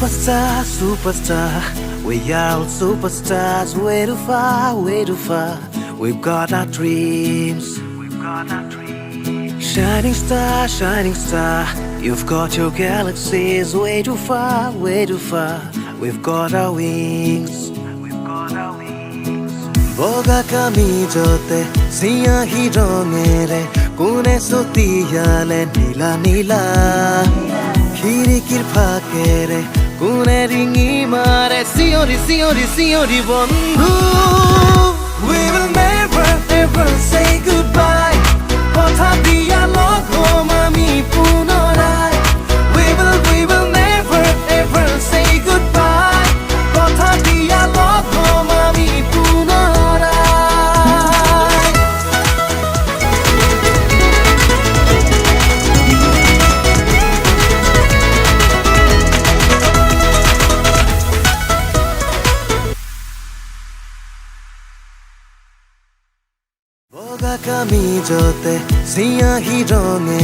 Superstar, superstar, we are all superstars. Way too far, way too far. We've got our dreams. Shining star, you've got your galaxies. Way too far, way too far. We've got our wings. Boga kamijote, siyahi rongere, kune sotiyale nila nila. Khirikir phakere, kune ringi mare, siori bondhu. We will never ever say goodbye. Kotha diya loghom ami punorai. We will never ever say goodbye. Kotha diya loghom ami punorai. Boga kamijote, siyahi ronge.